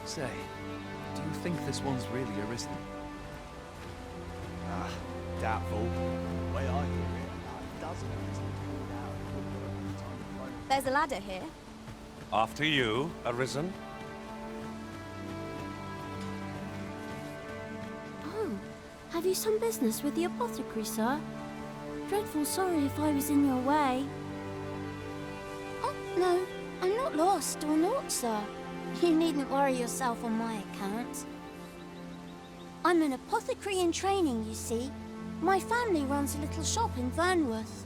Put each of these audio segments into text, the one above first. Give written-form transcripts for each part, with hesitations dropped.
Say, do you think this one's really arisen? Ah, doubtful. The way I hear it, a dozen of us pulled out and put on the phone. There's a ladder here. After you, Arisen. Oh, have you some business with the apothecary, sir? Dreadful sorry if I was in your way. Oh, no, I'm not lost or naught, sir. You needn't worry yourself on my account. I'm an apothecary in training, you see. My family runs a little shop in Vernworth.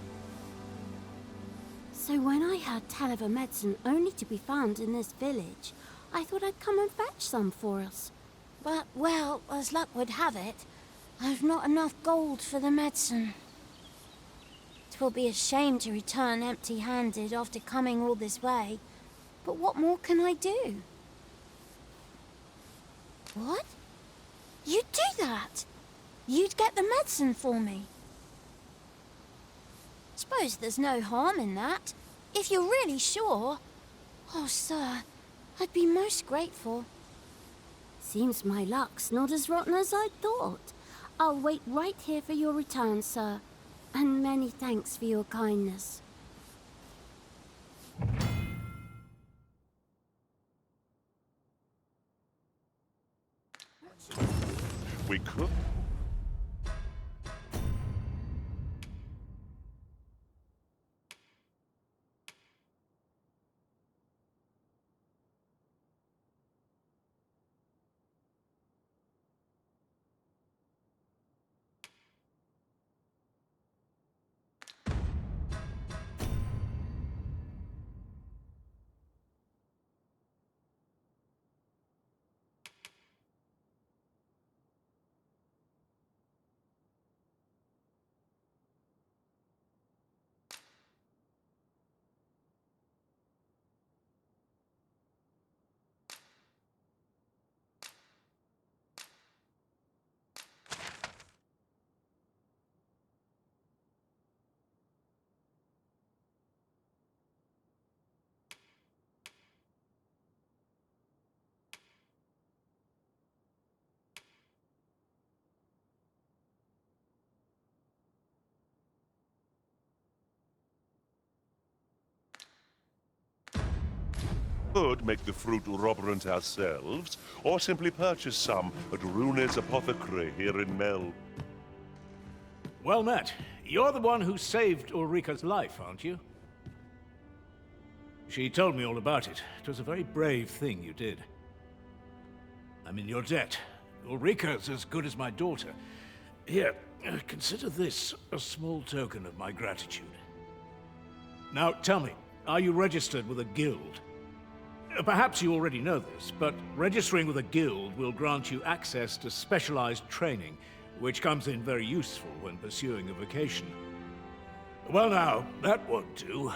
So when I heard tell of a medicine only to be found in this village, I thought I'd come and fetch some for us. But, well, as luck would have it, I've not enough gold for the medicine. 'Twill be a shame to return empty-handed after coming all this way, but what more can I do? What? You'd do that? You'd get the medicine for me? Suppose there's no harm in that, if you're really sure. Oh, sir, I'd be most grateful. Seems my luck's not as rotten as I thought. I'll wait right here for your return, sir. And many thanks for your kindness. We could. Could make the fruit roberant ourselves, or simply purchase some at Rune's apothecary here in Mel. Well met. You're the one who saved Ulrika's life, aren't you? She told me all about it. It was a very brave thing you did. I'm in your debt. Ulrika's as good as my daughter. Here, consider this a small token of my gratitude. Now, tell me, are you registered with a guild? Perhaps you already know this, but registering with a guild will grant you access to specialized training, which comes in very useful when pursuing a vocation. Well now, that won't do.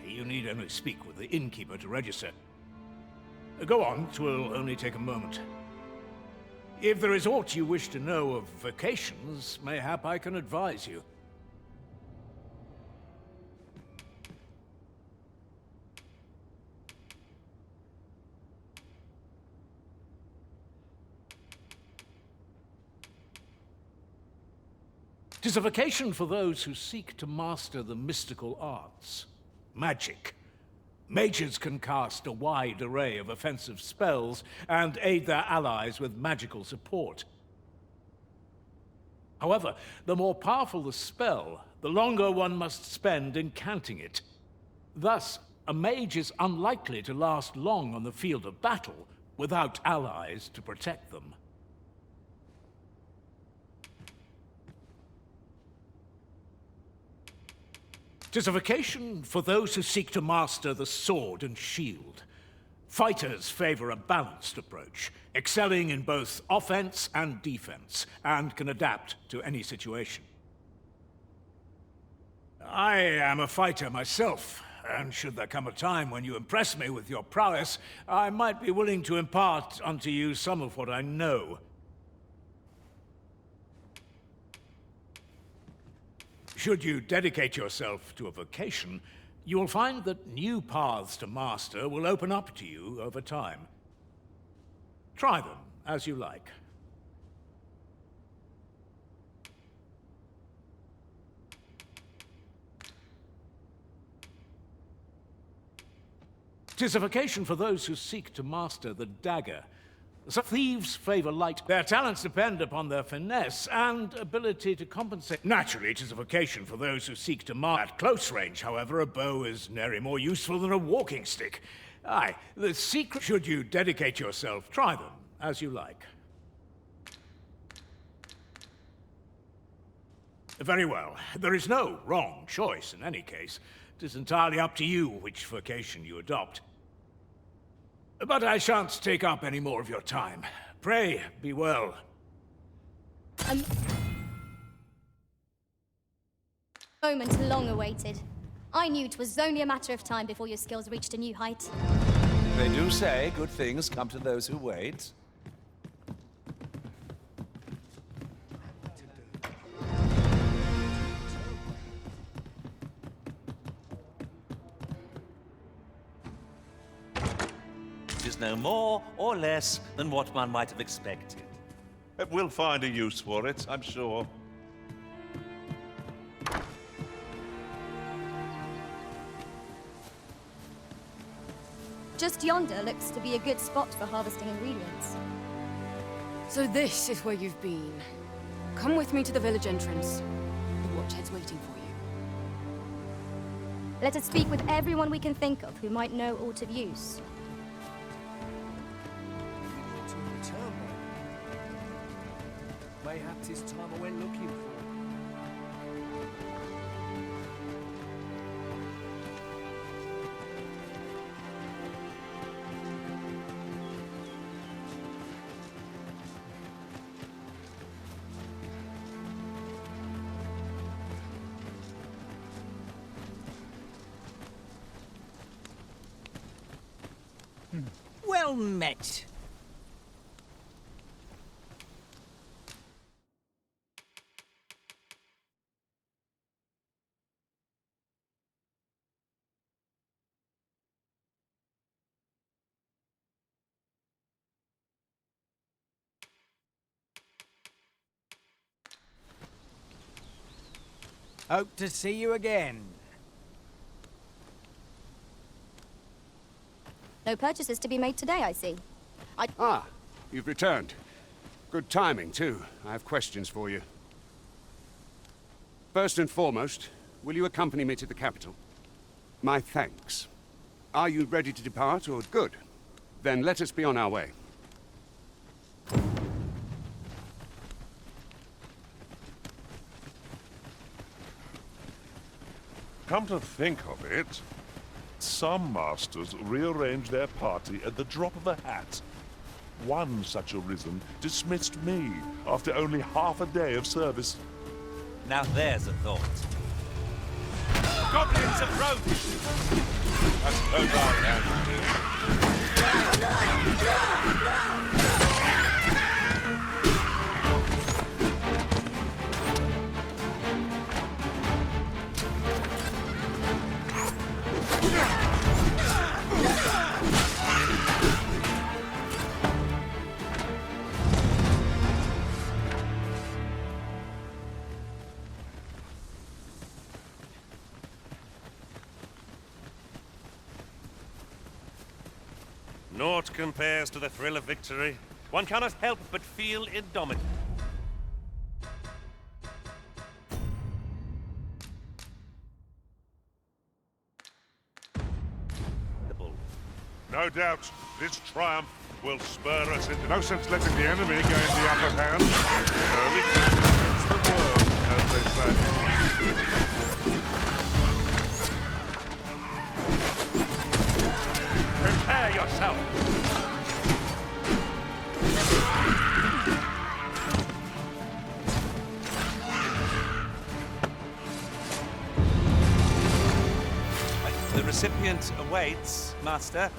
You need only speak with the innkeeper to register. Go on, 'twill only take a moment. If there is aught you wish to know of vocations, mayhap I can advise you. Tis a vocation for those who seek to master the mystical arts. Magic. Mages can cast a wide array of offensive spells and aid their allies with magical support. However, the more powerful the spell, the longer one must spend incanting it. Thus, a mage is unlikely to last long on the field of battle without allies to protect them. 'Tis a vocation for those who seek to master the sword and shield. Fighters favor a balanced approach, excelling in both offense and defense, and can adapt to any situation. I am a fighter myself, and should there come a time when you impress me with your prowess, I might be willing to impart unto you some of what I know. Should you dedicate yourself to a vocation, You will find that new paths to master will open up to you over time. Try them as you like. Tis a vocation for those who seek to master the dagger. Some thieves favor light. Their talents depend upon their finesse and ability to compensate. Naturally, it is a vocation for those who seek to master. At close range, however, a bow is nary more useful than a walking stick. Aye, the secret, should you dedicate yourself, try them as you like. Very well. There is no wrong choice in any case. It is entirely up to you which vocation you adopt. But I shan't take up any more of your time. Pray, be well. Moment long awaited. I knew 'twas only a matter of time before your skills reached a new height. They do say good things come to those who wait. It is no more or less than what one might have expected. We'll find a use for it, I'm sure. Just yonder looks to be a good spot for harvesting ingredients. So this is where you've been. Come with me to the village entrance. The Watchhead's waiting for you. Let us speak with everyone we can think of who might know aught of use. To return, mayhap 'tis time I went looking for. Well met. Hope to see you again. No purchases to be made today, I see. Ah, you've returned. Good timing, too. I have questions for you. First and foremost, will you accompany me to the capital? My thanks. Are you ready to depart, or good? Then let us be on our way. Come to think of it, some masters rearrange their party at the drop of a hat. One such arisen dismissed me after only half a day of service. Now there's a thought. Goblins approach! I suppose I Naught compares to the thrill of victory. One cannot help but feel indomitable. No doubt this triumph will spur us into... No sense letting the enemy gain the upper hand. Early it's the world, as they say. Prepare yourself! The recipient awaits, Master.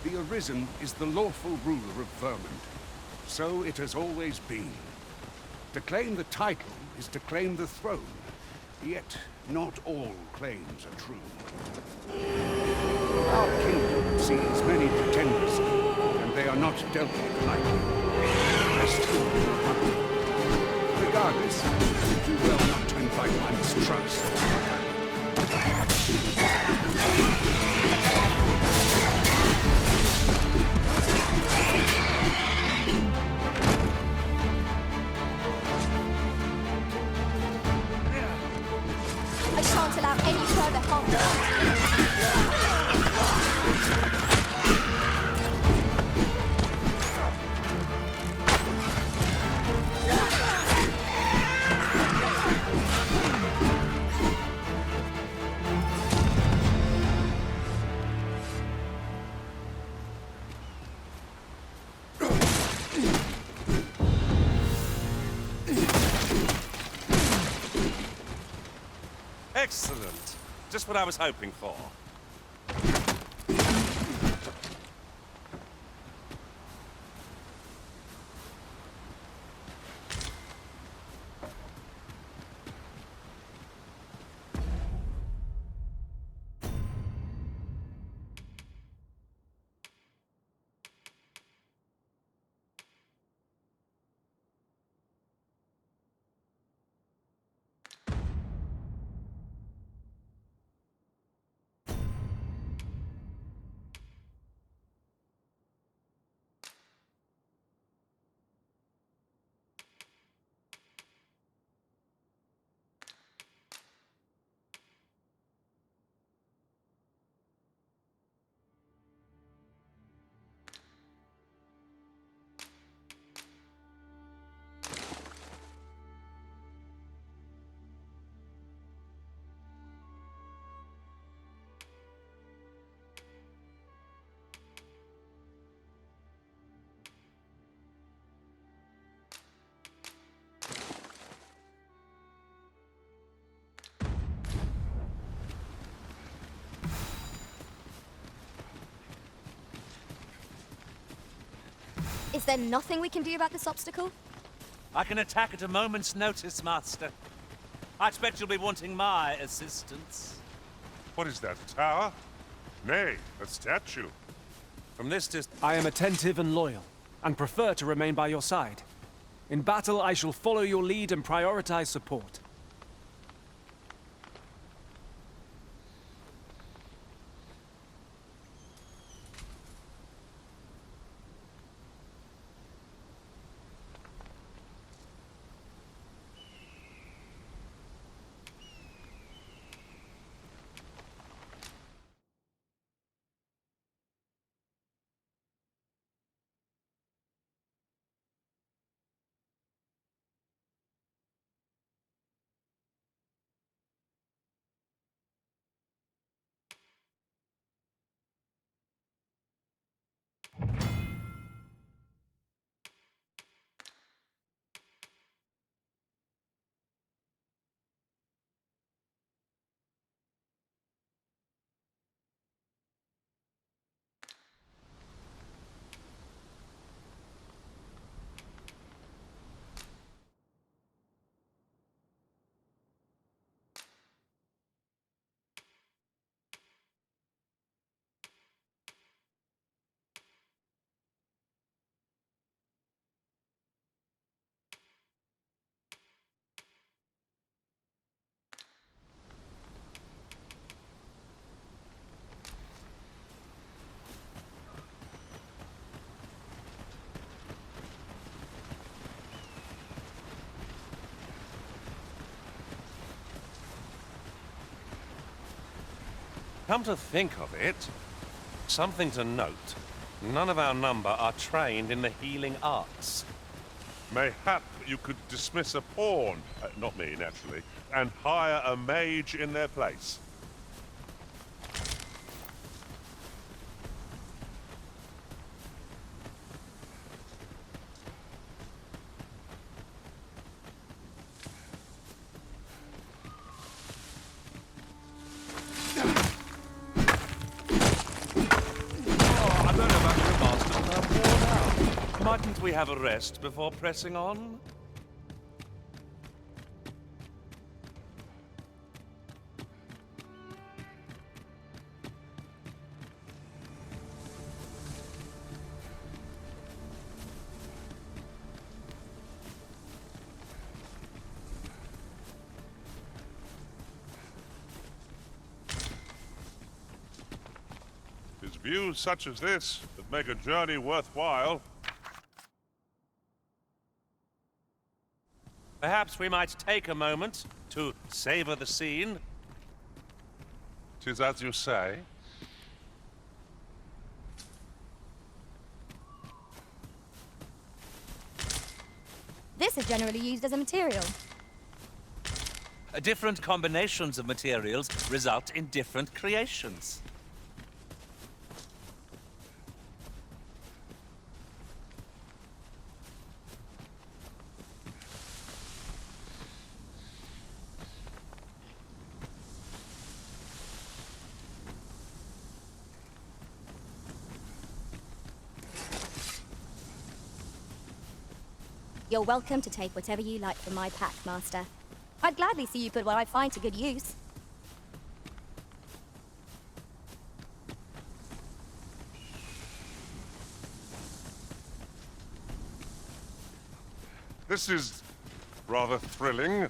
The Arisen is the lawful ruler of Vermont. So it has always been. To claim the title is to claim the throne. Yet, not all claims are true. Our kingdom sees many pretenders, and they are not dealt with lightly. As to the Republic. Regardless, you do well not to invite my mistrust. I shan't allow any further harm. Excellent. Just what I was hoping for. Is there nothing we can do about this obstacle? I can attack at a moment's notice, Master. I expect you'll be wanting my assistance. What is that, a tower? Nay, a statue. From this distance... I am attentive and loyal, and prefer to remain by your side. In battle, I shall follow your lead and prioritize support. Come to think of it, something to note. None of our number are trained in the healing arts. Mayhap you could dismiss a pawn, not me, naturally, and hire a mage in their place. Oh, I don't know. Couldn't we have a rest before pressing on? It's views such as this that make a journey worthwhile. Perhaps we might take a moment to savor the scene. 'Tis as you say. This is generally used as a material. Different combinations of materials result in different creations. You're welcome to take whatever you like from my pack, Master. I'd gladly see you put what I find to good use. This is rather thrilling.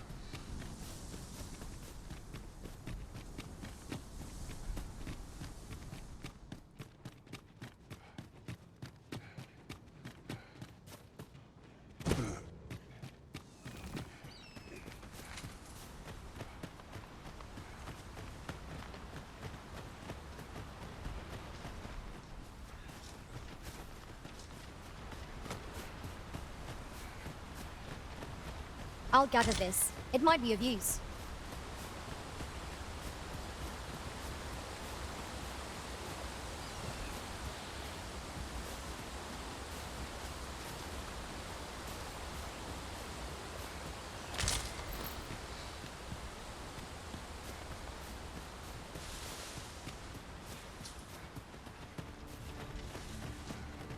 I'll gather this. It might be of use.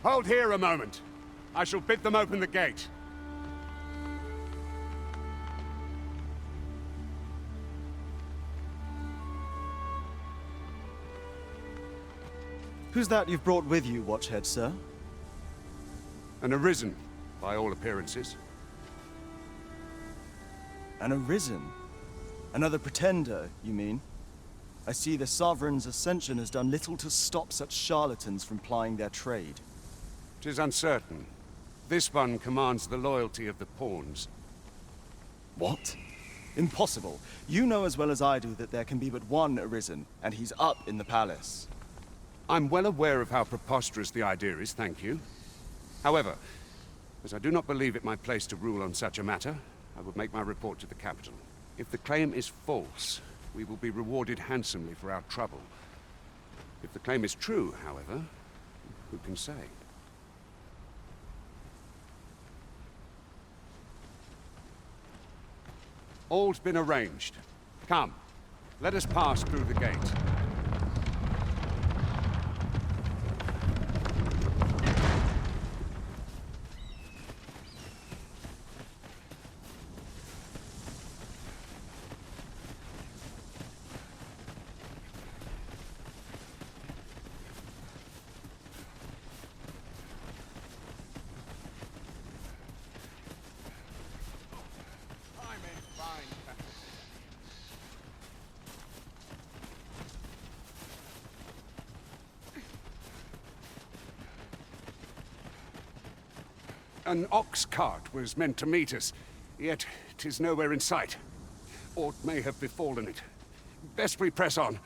Hold here a moment. I shall bid them open the gate. Who's that you've brought with you, Watchhead, sir? An arisen, by all appearances. An arisen? Another pretender, you mean? I see the Sovereign's ascension has done little to stop such charlatans from plying their trade. 'Tis uncertain. This one commands the loyalty of the pawns. What? Impossible. You know as well as I do that there can be but one arisen, and he's up in the palace. I'm well aware of how preposterous the idea is, thank you. However, as I do not believe it my place to rule on such a matter, I will make my report to the capital. If the claim is false, we will be rewarded handsomely for our trouble. If the claim is true, however, who can say? All's been arranged. Come, let us pass through the gate. An ox cart was meant to meet us, yet 'tis nowhere in sight. Aught may have befallen it. Best we press on.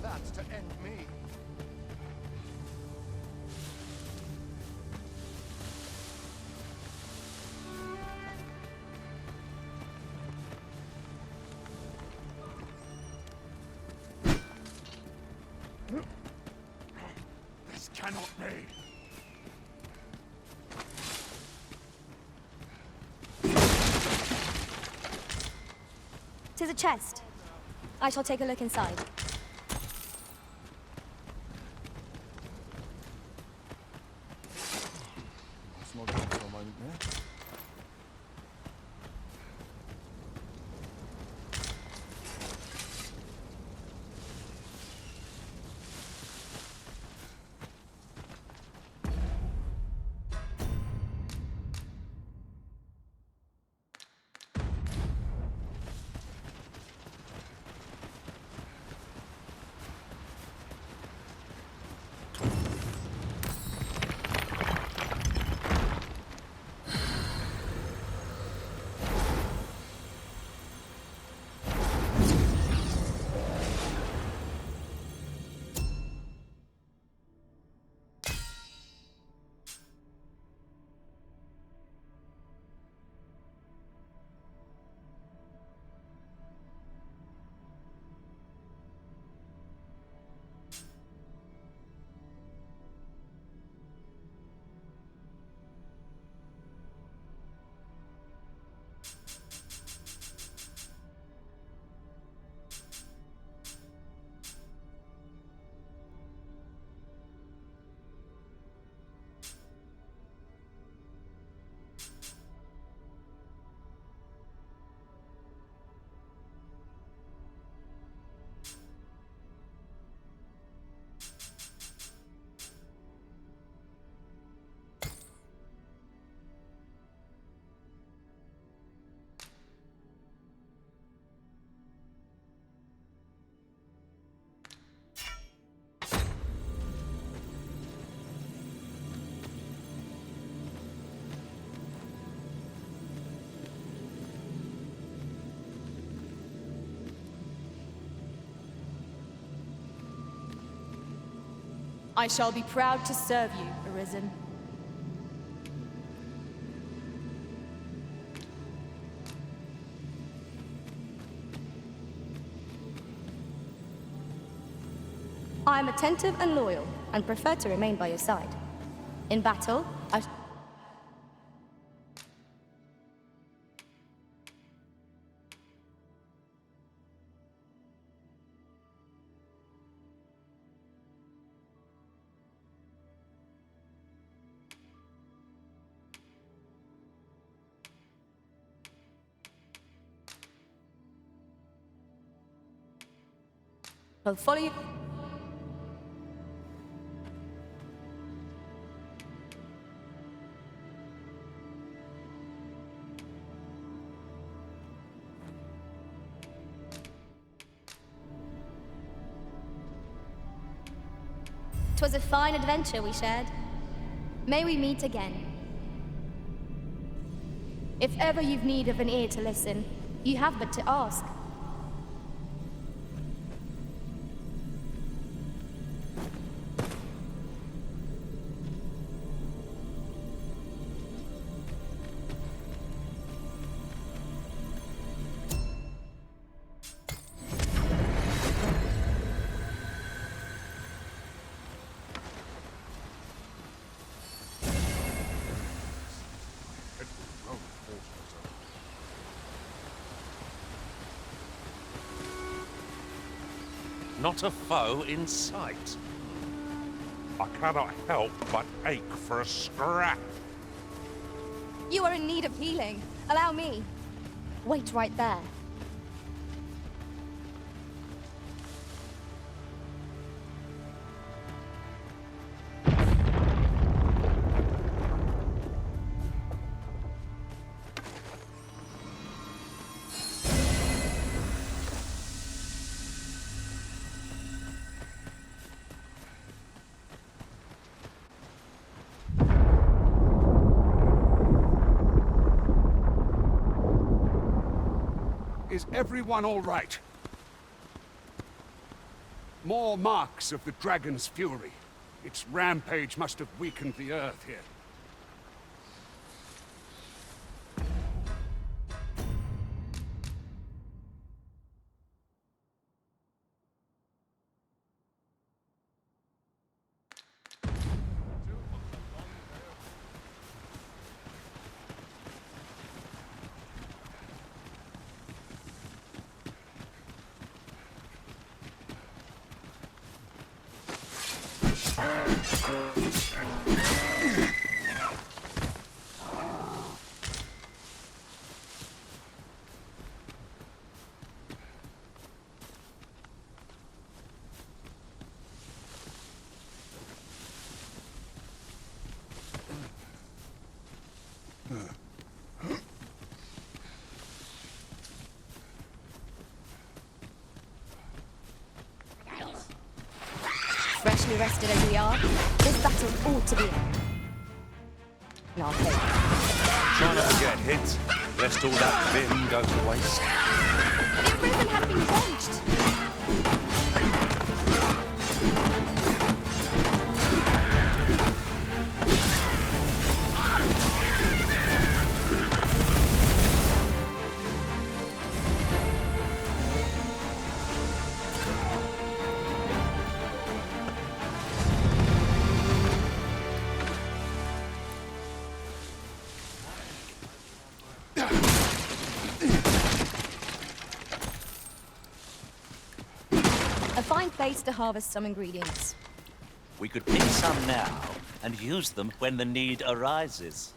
want that to end me. This cannot be. To the chest. I shall take a look inside. That's not good for a moment there. I shall be proud to serve you, Arisen. I am attentive and loyal, and prefer to remain by your side. In battle, I... will follow you. 'Twas a fine adventure we shared. May we meet again. If ever you've need of an ear to listen, you have but to ask. Not a foe in sight. I cannot help but ache for a scrap. You are in need of healing. Allow me. Wait right there. Is everyone all right? More marks of the dragon's fury. Its rampage must have weakened the earth here. Freshly rested as we are, this battle ought to be in our favour. Try not to get hit, lest all that vim go to waste. The arisen had been quenched. A fine place to harvest some ingredients. We could pick some now and use them when the need arises.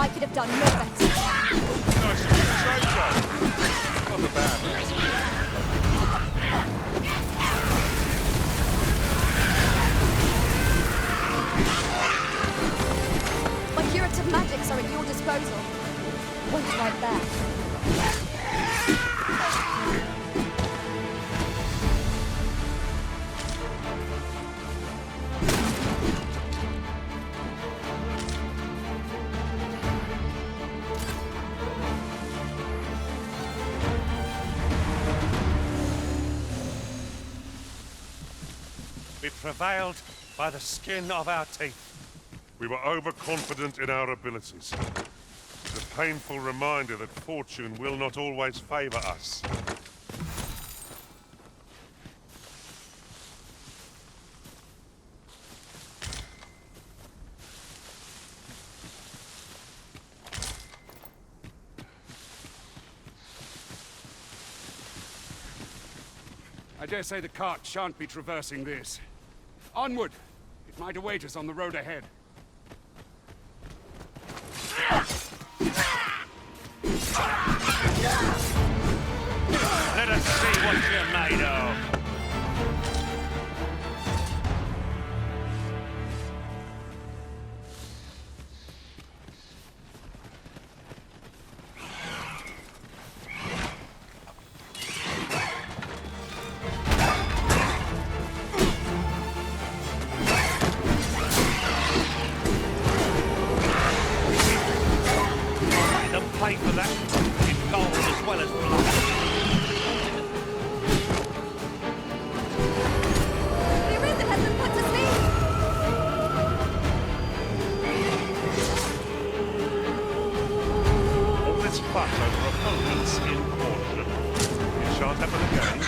I could have done no better. Nice of you to say so. Not a bad one. My curative magics are at your disposal. Wait right there. We prevailed by the skin of our teeth. We were overconfident in our abilities. It's a painful reminder that fortune will not always favor us. I dare say the cart shan't be traversing this. Onward! It might await us on the road ahead. Let us see what you're made of. Pay for that in gold as well as blood. The arisen has been put to sleep. All this fuss over opponents in caution. It shan't happen again.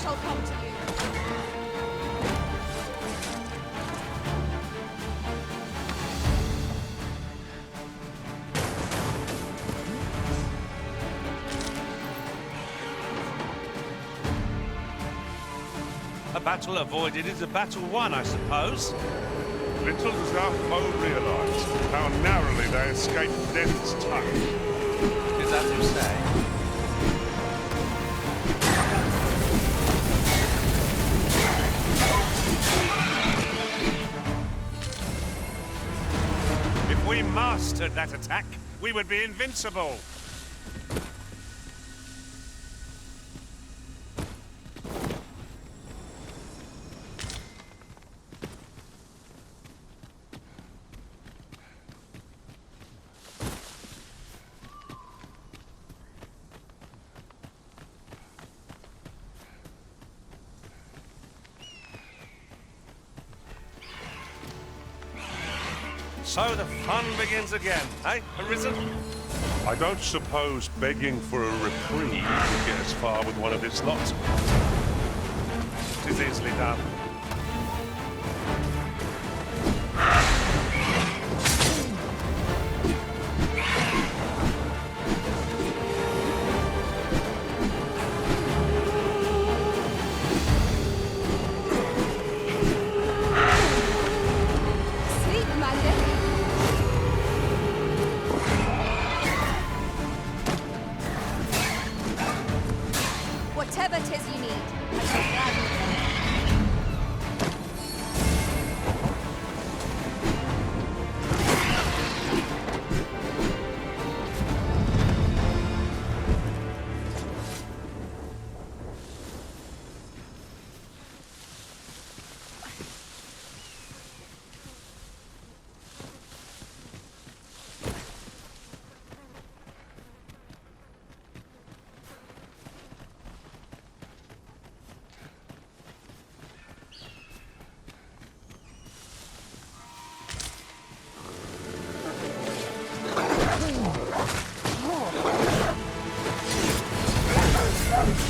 shall come to you. A battle avoided is a battle won, I suppose. Little does our foe realize how narrowly they escaped death's touch. Is that you say? If we mastered that attack, we would be invincible. So the fun begins again, eh, Arisen? I don't suppose begging for a reprieve would get us far with one of this lot. It is easily done. Sleep, Magic. Whatever 'tis you need, I shall gladly do.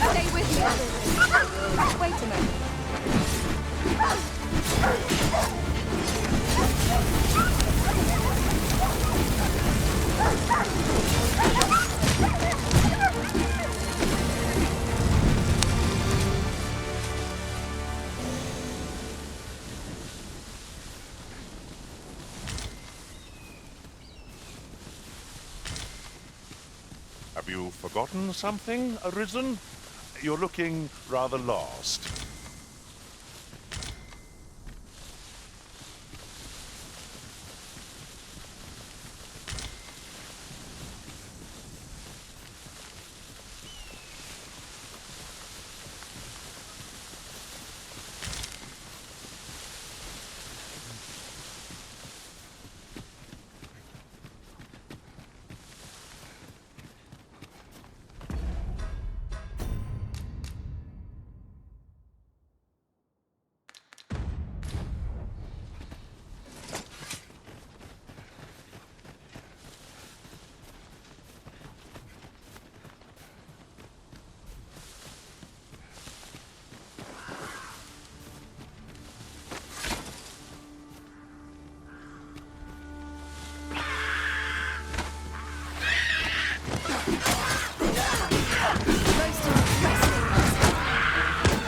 Stay with me. Wait a moment. Have you forgotten something, Arisen? You're looking rather lost.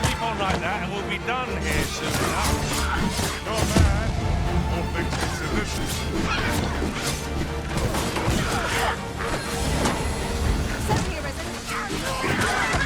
Keep on like that and we'll be done here soon enough. Not bad. All things considered. So here, Risen. Be obeyed.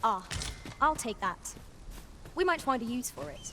Ah, I'll take that. We might find a use for it.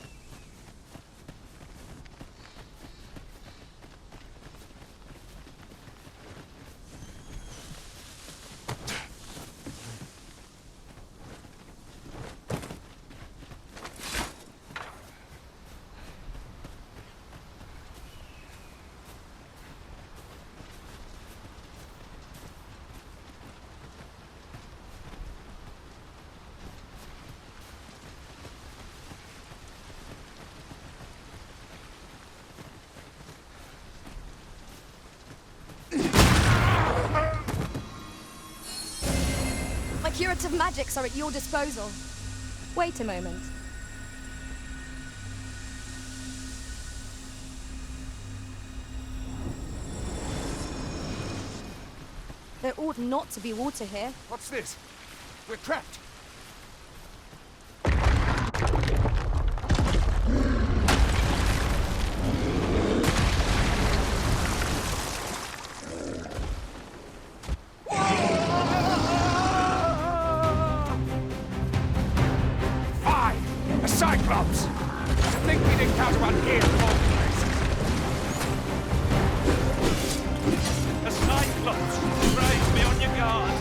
My curative magics are at your disposal. Wait a moment. There ought not to be water here. What's this? We're trapped. Cyclops! I think we'd encounter one here of all places. A Cyclops! Brave, be on your guard!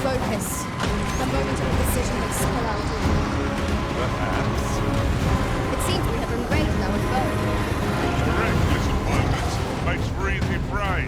Focus. The moment of decision will spill out. Perhaps. It seems we have enraged our foe. Reckless opponents makes for easy prey.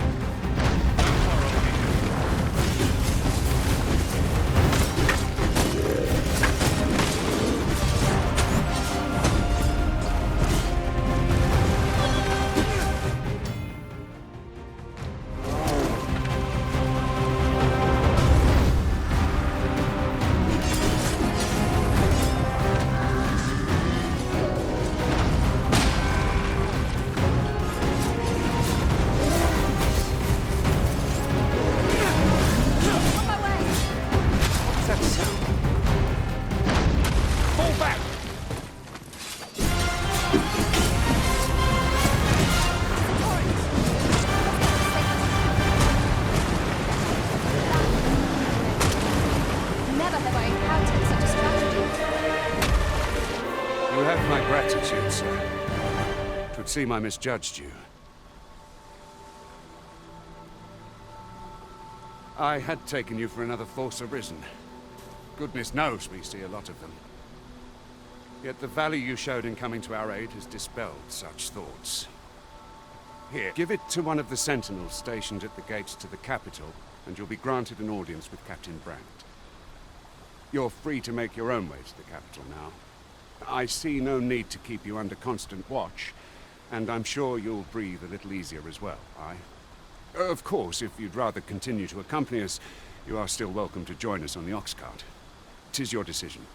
Never have I encountered such a strategy. You have my gratitude, sir. It would seem I misjudged you. I had taken you for another Force Arisen. Goodness knows we see a lot of them. Yet the value you showed in coming to our aid has dispelled such thoughts. Here, give it to one of the sentinels stationed at the gates to the capital, and you'll be granted an audience with Captain Brandt. You're free to make your own way to the capital now. I see no need to keep you under constant watch, and I'm sure you'll breathe a little easier as well, aye? Of course, if you'd rather continue to accompany us, you are still welcome to join us on the ox cart. 'Tis your decision.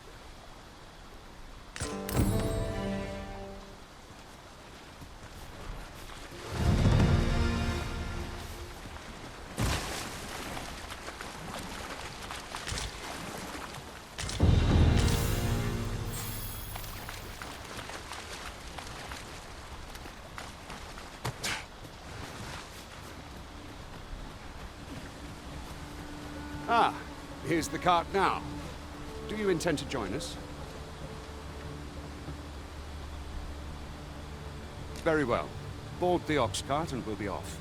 Ah, here's the cart now. Do you intend to join us? Very well. Board the ox cart and we'll be off.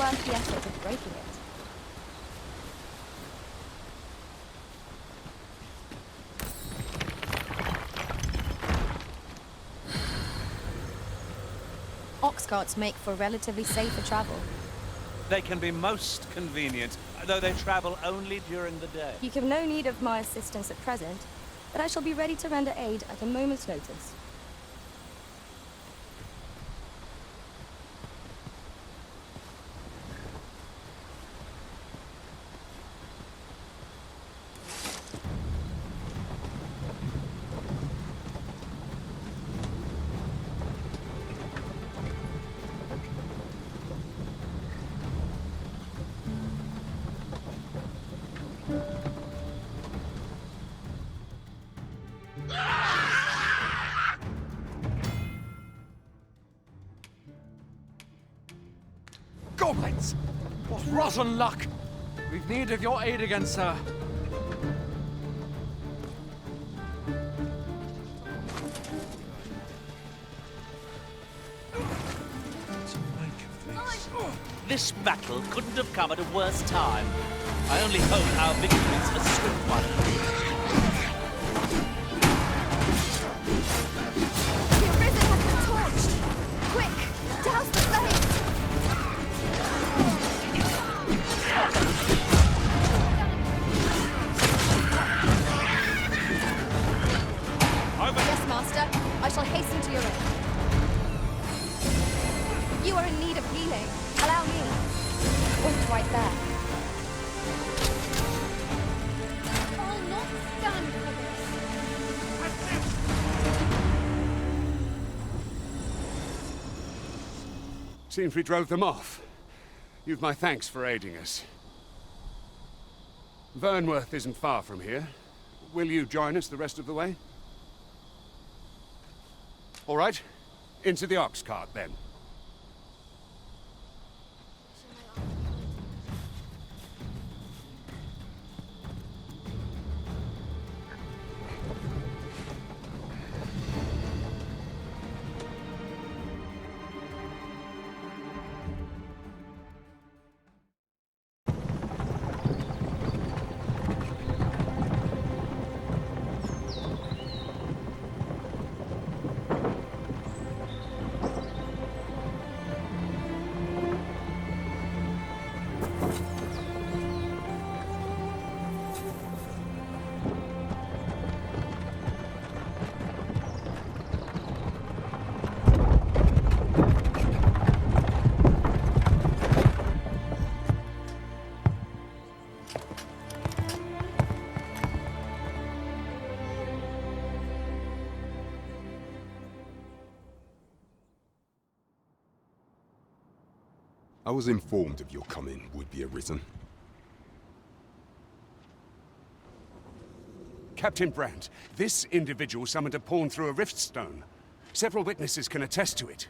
worth the effort of breaking it. Ox carts make for relatively safer travel. They can be most convenient, though they travel only during the day. You have no need of my assistance at present, but I shall be ready to render aid at a moment's notice. Goblins! What rotten luck! We've need of your aid again, sir. This battle couldn't have come at a worse time. I only hope our victory is a swift one. The Arisen has been torched! Quick! Douse the flames! Yes, Master. I shall hasten to your aid. You are in need of healing. Allow me. Wait right there. I'll not stand for this. Seems we drove them off. You've my thanks for aiding us. Vernworth isn't far from here. Will you join us the rest of the way? All right. Into the ox cart, then. I was informed of your coming, would-be Arisen. Captain Brandt, this individual summoned a pawn through a rift stone. Several witnesses can attest to it.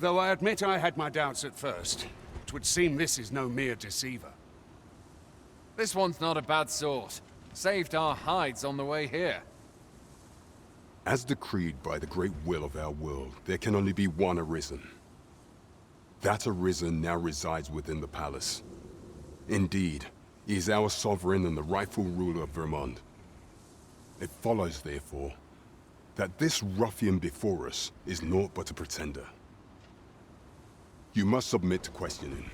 Though I admit I had my doubts at first. It would seem this is no mere deceiver. This one's not a bad sort. Saved our hides on the way here. As decreed by the great will of our world, there can only be one Arisen. That Arisen now resides within the palace. Indeed, he is our sovereign and the rightful ruler of Vermont. It follows, therefore, that this ruffian before us is naught but a pretender. You must submit to questioning.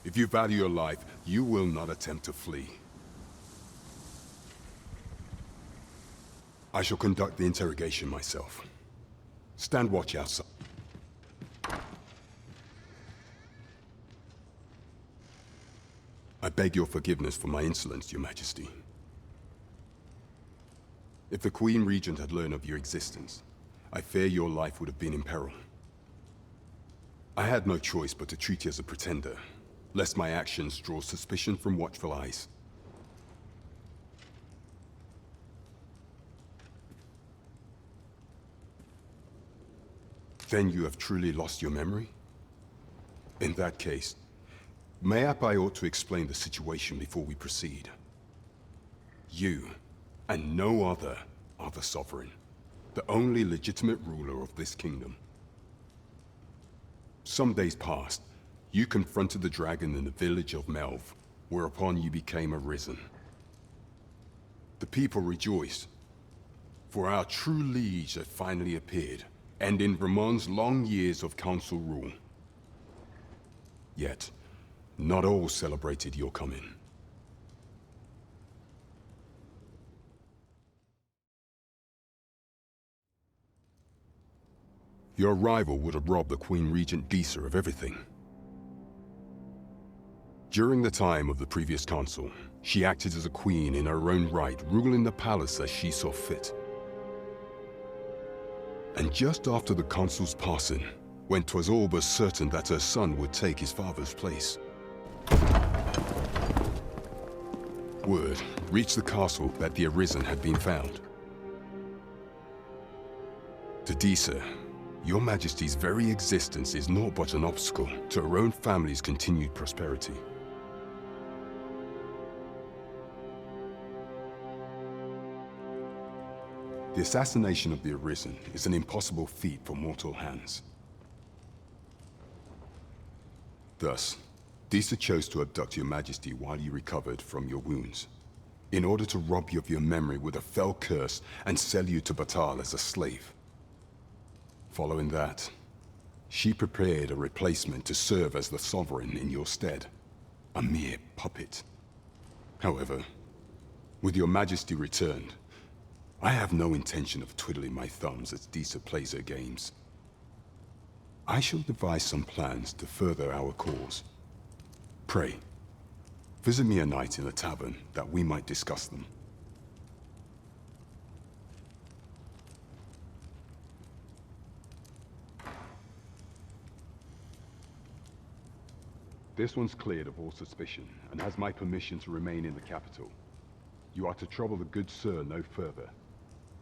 If you value your life, you will not attempt to flee. I shall conduct the interrogation myself. Stand watch outside. I beg your forgiveness for my insolence, Your Majesty. If the Queen Regent had learned of your existence, I fear your life would have been in peril. I had no choice but to treat you as a pretender, lest my actions draw suspicion from watchful eyes. Then you have truly lost your memory? In that case, mayhap I ought to explain the situation before we proceed. You, and no other, are the Sovereign, the only legitimate ruler of this kingdom. Some days past, You confronted the dragon in the village of Melv, whereupon you became arisen. The people rejoiced, for our true liege had finally appeared, and in Ramon's long years of council rule. Yet, not all celebrated your coming. Your arrival would have robbed the Queen Regent Disa of everything. During the time of the previous council, she acted as a queen in her own right, ruling the palace as she saw fit. And just after the consul's passing, when 'twas all but certain that her son would take his father's place, word reached the castle that the Arisen had been found. To Disa, your Majesty's very existence is naught but an obstacle to her own family's continued prosperity. The assassination of the Arisen is an impossible feat for mortal hands. Thus, Disa chose to abduct your Majesty while you recovered from your wounds, in order to rob you of your memory with a fell curse and sell you to Batal as a slave. Following that, she prepared a replacement to serve as the sovereign in your stead, a mere puppet. However, with your Majesty returned, I have no intention of twiddling my thumbs as Disa plays her games. I shall devise some plans to further our cause. Pray, visit me a night in the tavern that we might discuss them. This one's cleared of all suspicion and has my permission to remain in the capital. You are to trouble the good sir no further.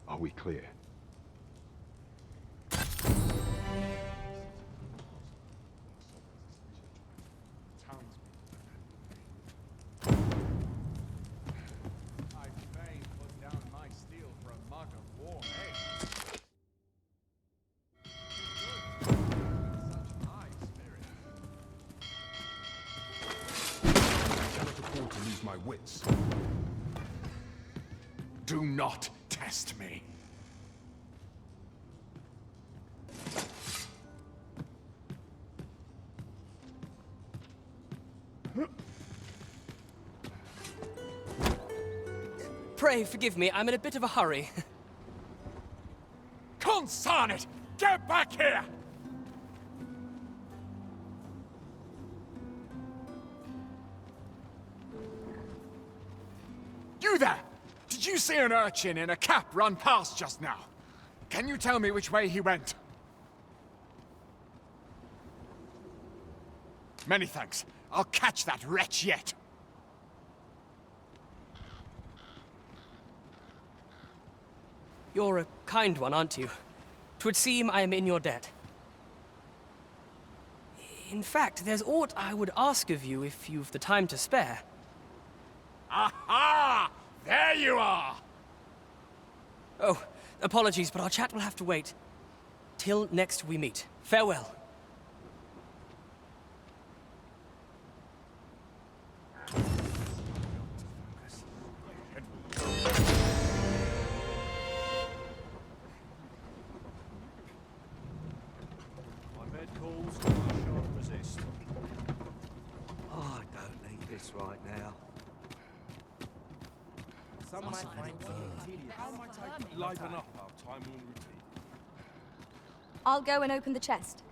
Are we clear? My wits. Do not test me. Pray forgive me, I'm in a bit of a hurry. Consign it! Get back here! You there! Did you see an urchin in a cap run past just now? Can you tell me which way he went? Many thanks. I'll catch that wretch yet. You're a kind one, aren't you? 'Twould seem I am in your debt. In fact, there's aught I would ask of you if you've the time to spare. Aha! There you are! Oh, apologies, but our chat will have to wait. Till next we meet. Farewell. Oh, I don't need this right now. Liven up our time-worn routine. I'll go and open the chest.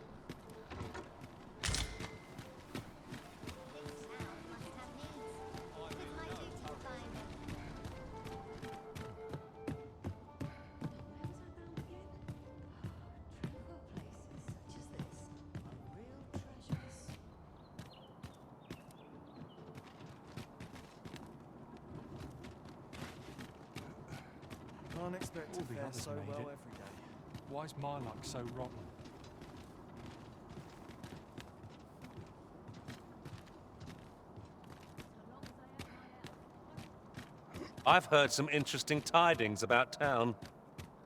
Can't expect to fare so well every day. Why's my luck so rotten? I've heard some interesting tidings about town.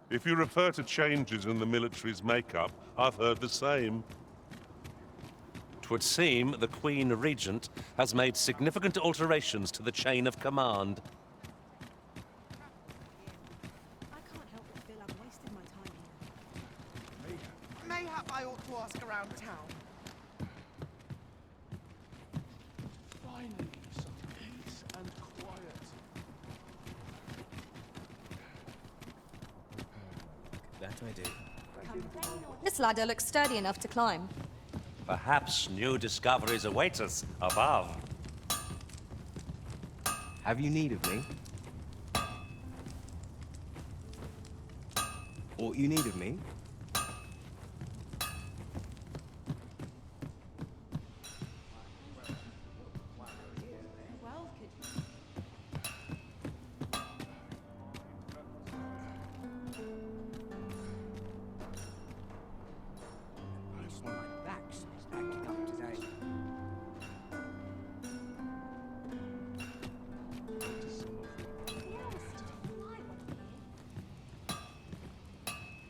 If you refer to changes in the military's makeup, I've heard the same. 'Twould seem the Queen Regent has made significant alterations to the chain of command. Mayhap I ought to ask around town. Finally, some peace and quiet. That I do. This ladder looks sturdy enough to climb. Perhaps new discoveries await us above. Have you need of me? Aught you need of me?